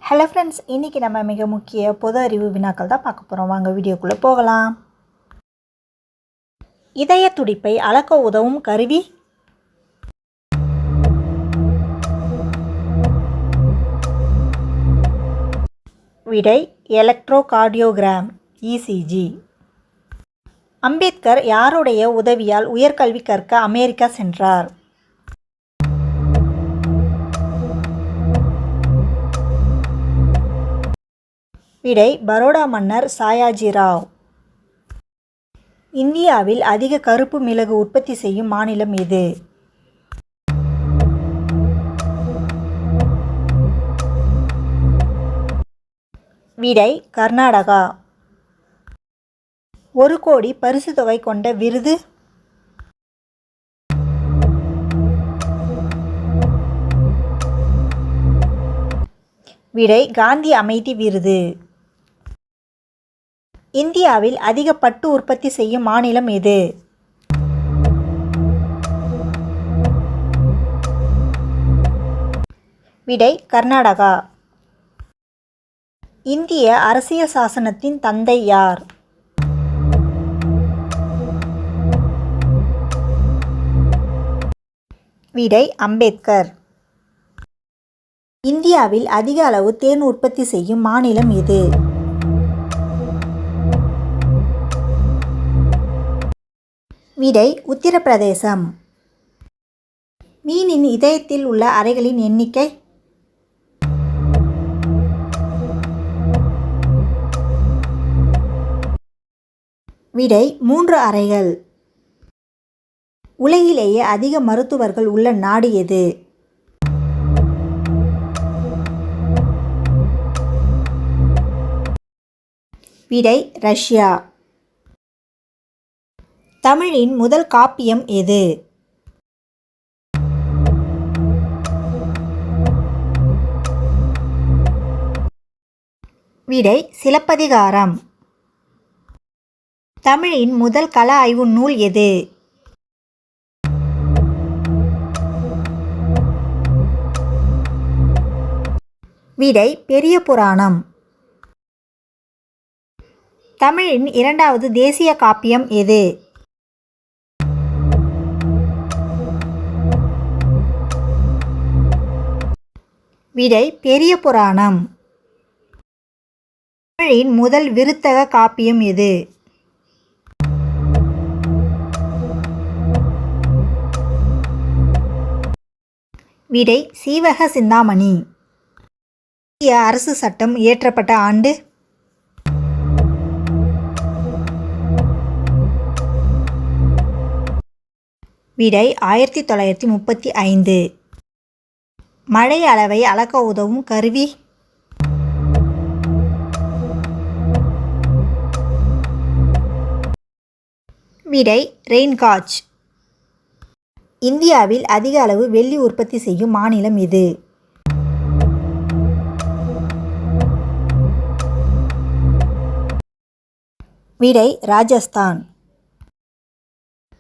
Hello friends, இன்றைக்கி நம்ம மிக முக்கிய பொது அறிவு வினாக்கள் தான் பார்க்க போகிறோம். வாங்க வீடியோக்குள்ளே போகலாம். இதய துடிப்பை அளக்க உதவும் கருவி? விடை எலக்ட்ரோகார்டியோகிராம் இசிஜி. அம்பேத்கர் யாருடைய உதவியால் உயர்கல்வி கற்க அமெரிக்கா சென்றார்? விடை பரோடா மன்னர் சாயாஜி ராவ். இந்தியாவில் அதிக கருப்பு மிளகு உற்பத்தி செய்யும் மாநிலம் எது? விடை கர்நாடகா. 1 கோடி பரிசு தொகை கொண்ட விருது? விடை காந்தி அமைதி விருது. இந்தியாவில் அதிக பட்டு உற்பத்தி செய்யும் மாநிலம் எது? விடை கர்நாடகா. இந்திய அரசியல் சாசனத்தின் தந்தை யார்? விடை அம்பேத்கர். இந்தியாவில் அதிக அளவு தேன் உற்பத்தி செய்யும் மாநிலம் எது? விடை உத்தரப்பிரதேசம். மீனின் இதயத்தில் உள்ள அறைகளின் எண்ணிக்கை? விடை 3 அறைகள். உலகிலேயே அதிக மருத்துவர்கள் உள்ள நாடு எது? விடை ரஷ்யா. தமிழின் முதல் காப்பியம் எது? விடை சிலப்பதிகாரம். தமிழின் முதல் கள ஆய்வு நூல் எது? விடை பெரிய புராணம். தமிழின் 2வது தேசிய காப்பியம் எது? விடை பெரிய புராணம். தமிழின் முதல் விருத்தக காப்பியம் எது? விடை சீவக சிந்தாமணி. இந்திய அரசு சட்டம் இயற்றப்பட்ட ஆண்டு? விடை 1935. மழை அளவை அளக்க உதவும் கருவி? விடை ரெயின்காட்ச். இந்தியாவில் அதிக அளவு வெள்ளி உற்பத்தி செய்யும் மாநிலம் எது? விடை ராஜஸ்தான்.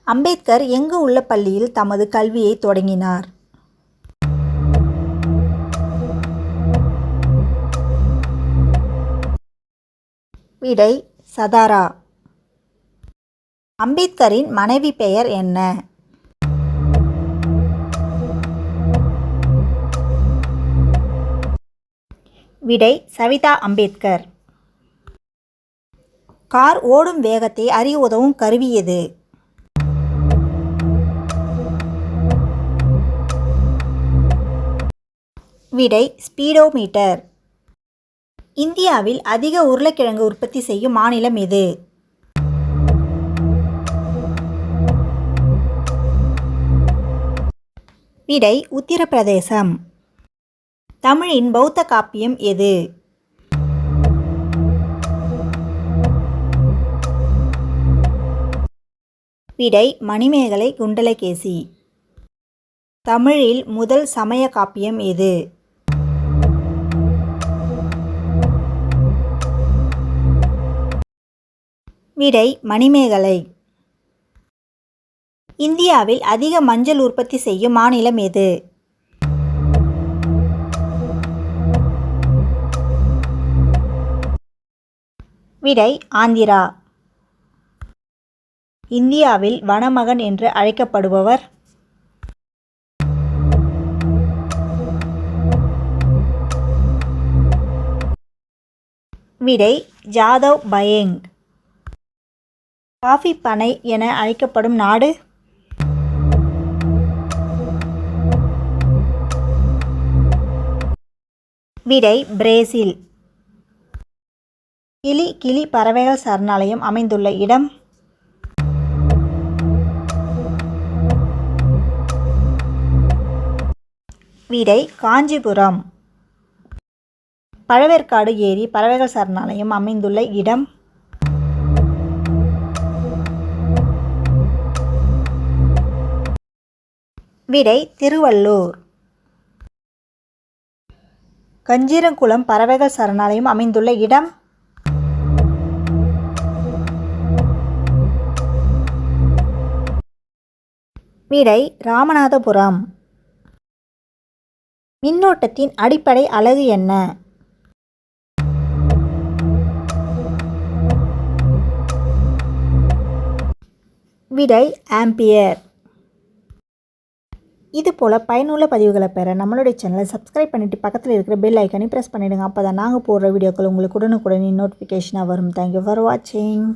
அம்பேத்கர் எங்கு உள்ள பள்ளியில் தமது கல்வியை தொடங்கினார்? விடை சதாரா. அம்பேத்கரின் மனைவி பெயர் என்ன? விடை சவிதா அம்பேத்கர். கார் ஓடும் வேகத்தை அறிய உதவும் கருவி எது? விடை ஸ்பீடோமீட்டர். இந்தியாவில் அதிக உருளைக்கிழங்கு உற்பத்தி செய்யும் மாநிலம் எது? விடை உத்தரப்பிரதேசம். தமிழின் பௌத்த காப்பியம் எது? விடை மணிமேகலை குண்டலகேசி. தமிழில் முதல் சமய காப்பியம் எது? விடை மணிமேகலை. இந்தியாவில் அதிக மஞ்சள் உற்பத்தி செய்யும் மாநிலம் எது? விடை ஆந்திரா. இந்தியாவில் வனமகன் என்று அழைக்கப்படுபவர்? விடை ஜாதவ் பயேங். காஃபி பனை என அழைக்கப்படும் நாடு? விடை பிரேசில். கிளி பறவைகள் சரணாலயம் அமைந்துள்ள இடம்? விடை காஞ்சிபுரம். பழவேற்காடு ஏரி பறவைகள் சரணாலயம் அமைந்துள்ள இடம்? விடை திருவள்ளூர். கஞ்சிரங்குளம் பறவைகள் சரணாலயம் அமைந்துள்ள இடம்? விடை ராமநாதபுரம். மின்னோட்டத்தின் அடிப்படை அலகு என்ன? விடை ஆம்பியர். இது போல் பயனுள்ள பதிவுகளை பெற நம்மளுடைய சேனலை சப்ஸ்கிரைப் பண்ணிவிட்டு பக்கத்தில் இருக்கிற பெல் ஐக்கானே ப்ரெஸ் பண்ணிவிடுங்க. அப்போ தான் நாங்கள் போடுற வீடியோக்கள் உங்களுக்கு உடனுக்குடனே நோட்டிஃபிகேஷனாக வரும். தேங்க்யூ ஃபார் வாட்சிங்.